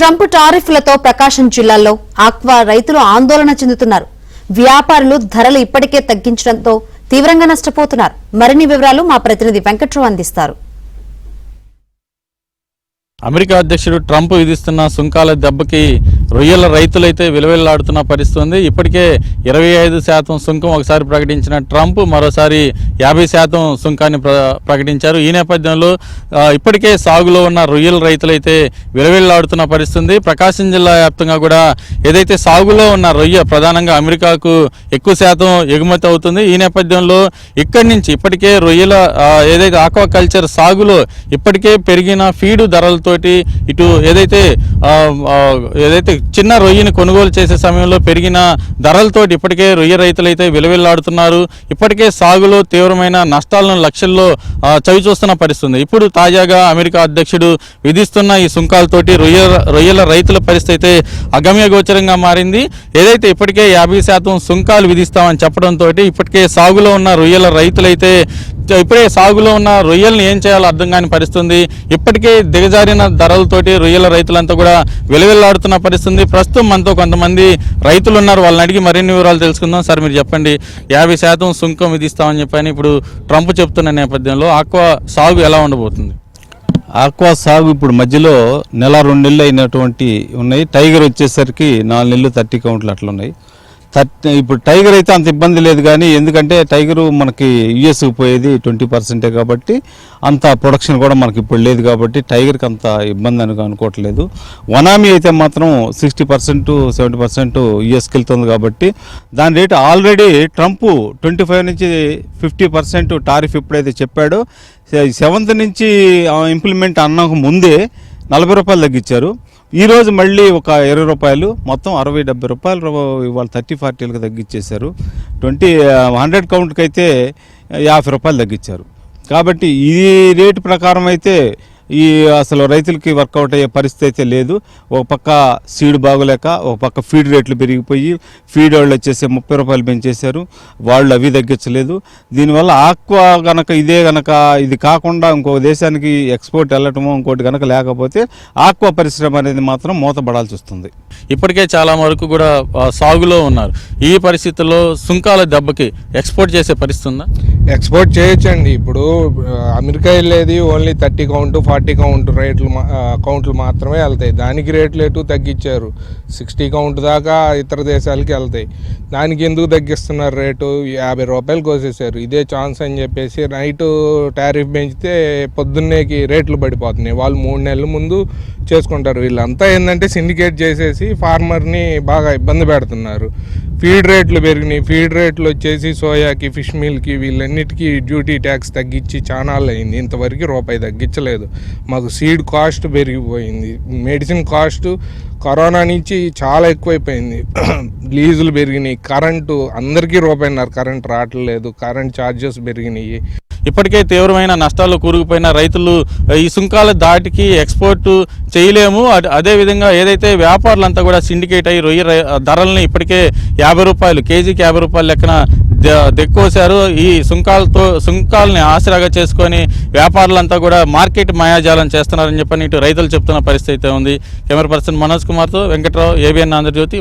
Trump టారిఫ్లతో ప్రకాశం జిల్లాలో aqua రైతులు ఆందోళన చెందుతున్నారు. వ్యాపారులు ధరలు ఇప్పటికే తగ్గించడంతో తీవ్రంగా నష్టపోతున్నారు. మరిన్ని వివరాలు మా ప్రతినిధి వెంకట్రావు అందిస్తారు. అమెరికా అధ్యక్షుడు ట్రంప్ విధిస్తున్న సుంకాల దెబ్బకి రొయ్యల రైతులైతే విలువెల్లాడుతున్న పరిస్థితి ఉంది. ఇప్పటికే 25% సుంకం ఒకసారి ప్రకటించిన ట్రంప్ మరోసారి 50% సుంకాన్ని ప్రకటించారు. ఈ నేపథ్యంలో ఇప్పటికే సాగులో ఉన్న రొయ్యల రైతులైతే విలువెల్లాడుతున్న పరిస్థితి. ప్రకాశం జిల్లా వ్యాప్తంగా కూడా ఏదైతే సాగులో ఉన్న రొయ్య ప్రధానంగా అమెరికాకు ఎక్కువ శాతం ఎగుమతి అవుతుంది. ఈ నేపథ్యంలో ఇక్కడి నుంచి ఇప్పటికే రొయ్యల ఏదైతే ఆక్వాకల్చర్ సాగులో ఇప్పటికే పెరిగిన ఫీడు ధరలతో ఇటు ఏదైతే చిన్న రొయ్యని కొనుగోలు చేసే సమయంలో పెరిగిన ధరలతో ఇప్పటికే రొయ్య రైతులైతే విలువెల్లాడుతున్నారు. ఇప్పటికే సాగులో తీవ్రమైన నష్టాలను లక్షల్లో చవి చూస్తున్న పరిస్థితి. ఇప్పుడు తాజాగా అమెరికా అధ్యక్షుడు విధిస్తున్న ఈ సుంకాలతోటి రొయ్యల రైతుల పరిస్థితి అయితే అగమ్యగోచరంగా మారింది. ఏదైతే ఇప్పటికే 50% సుంకాలు విధిస్తామని చెప్పడంతో ఇప్పటికే సాగులో ఉన్న రొయ్యల రైతులైతే ఇప్పుడే సాగులో ఉన్న రొయ్యలను ఏం చేయాలో అర్థం కాని పరిస్థితి. ఇప్పటికే దిగజారిన ధరలతోటి రొయ్యల రైతులంతా కూడా విలువెల్లాడుతున్న పరిస్థితి. ప్రస్తుతం మనతో కొంతమంది రైతులు ఉన్నారు, వాళ్ళని అడిగి మరిన్ని వివరాలు తెలుసుకుందాం. సార్, మీరు చెప్పండి, 50% సుంకం విధిస్తామని చెప్పని ఇప్పుడు ట్రంప్ చెప్తున్న నేపథ్యంలో ఆక్వా సాగు ఎలా ఉండబోతుంది? ఆక్వా సాగు ఇప్పుడు మధ్యలో నెల 2 నెలలు అయినటువంటి ఉన్నాయి. టైగర్ వచ్చేసరికి 4 నెలలు 30 కౌంట్లు అట్లా ఉన్నాయి. ఇప్పుడు టైగర్ అయితే అంత ఇబ్బంది లేదు, కానీ ఎందుకంటే టైగరు మనకి యుఎస్కి పోయేది 20% కాబట్టి అంత ప్రొడక్షన్ కూడా మనకి ఇప్పుడు లేదు కాబట్టి టైగర్కి అంత ఇబ్బంది అని అనుకోవట్లేదు. వనామీ అయితే మాత్రం 60% 70% యుఎస్కి వెళ్తుంది కాబట్టి దాని రేటు ఆల్రెడీ ట్రంప్ 25 నుంచి 50% టారిఫ్ ఎప్పుడైతే చెప్పాడో 7th నుంచి ఇంప్లిమెంట్ అన్నకు ముందే 40 రూపాయలు తగ్గించారు. ఈరోజు మళ్ళీ ఒక 20 రూపాయలు, మొత్తం 60-70 రూపాయలు ఇవాళ 30-40లకు తగ్గించేశారు. 100 కౌంట్కి అయితే 50 రూపాయలు తగ్గించారు. కాబట్టి ఈ రేటు ప్రకారం అయితే అసలు రైతులకి వర్కౌట్ అయ్యే పరిస్థితి అయితే లేదు. ఒక పక్క సీడ్ బాగోలేక, ఒక పక్క ఫీడ్ రేట్లు పెరిగిపోయి ఫీడ్ వాళ్ళు వచ్చేసి 30 రూపాయలు పెంచేశారు, వాళ్ళు అవి తగ్గించలేదు. దీనివల్ల ఆక్వా ఇది కాకుండా ఇంకో దేశానికి ఎక్స్పోర్ట్ వెళ్ళటమో ఇంకోటి కనుక లేకపోతే ఆక్వా పరిశ్రమ అనేది మాత్రం మూతపడాల్సి వస్తుంది. ఇప్పటికే చాలా వరకు కూడా సాగులో ఉన్నారు. ఈ పరిస్థితుల్లో సుంకాల దెబ్బకి ఎక్స్పోర్ట్ చేసే పరిస్థితి ఉందా? ఎక్స్పోర్ట్ చేయొచ్చండి. ఇప్పుడు అమెరికా వెళ్ళేది ఓన్లీ 30 కౌంట్ 40 కౌంట్ కౌంట్లు మాత్రమే వెళ్తాయి. దానికి రేట్లు ఎటు తగ్గించారు, 60 కౌంట్ దాకా ఇతర దేశాలకి వెళ్తాయి. దానికి ఎందుకు తగ్గిస్తున్నారు రేటు? 50 రూపాయలు కోసేశారు. ఇదే ఛాన్స్ అని చెప్పేసి నైట్ టారిఫ్ పెంచితే పొద్దున్నేకి రేట్లు పడిపోతున్నాయి. వాళ్ళు 3 నెలల ముందు చేసుకుంటారు. వీళ్ళంతా ఏంటంటే సిండికేట్ చేసేసి ఫార్మర్ని బాగా ఇబ్బంది పెడుతున్నారు. ఫీడ్ రేట్లు పెరిగినాయి. ఫీడ్ రేట్లు వచ్చేసి సోయాకి, ఫిష్ మీల్కి, వీళ్ళన్నిటికీ డ్యూటీ ట్యాక్స్ తగ్గించి చానాళ్ళు అయింది. ఇంతవరకు రూపాయి తగ్గించలేదు. మాకు సీడ్ కాస్ట్ పెరిగిపోయింది. మెడిసిన్ కాస్ట్ కరోనా నుంచి చాలా ఎక్కువైపోయింది. లీజులు పెరిగినాయి. కరెంటు అందరికీ రూపాయిన్నర కరెంట్ రావట్లేదు. కరెంట్ ఛార్జెస్ పెరిగినాయి. ఇప్పటికే తీవ్రమైన నష్టాలు కూరుకుపోయిన రైతులు ఈ సుంకాల దాటికి ఎక్స్పోర్ట్ చేయలేము. అదేవిధంగా ఏదైతే వ్యాపారులంతా కూడా సిండికేట్ అయ్యి రొయ్య ధరల్ని ఇప్పటికే 50 రూపాయలు కేజీకి 50 రూపాయల లెక్కన దెక్కోశారు. ఈ సుంకాలని ఆసరాగా చేసుకొని వ్యాపారులంతా కూడా మార్కెట్ మాయాజాలం చేస్తున్నారని చెప్పని ఇటు రైతులు చెప్తున్న పరిస్థితి ఉంది. కెమెరా పర్సన్ మనోజ్ కుమార్తో వెంకట్రావు, ABN ఆంధ్రజ్యోతి.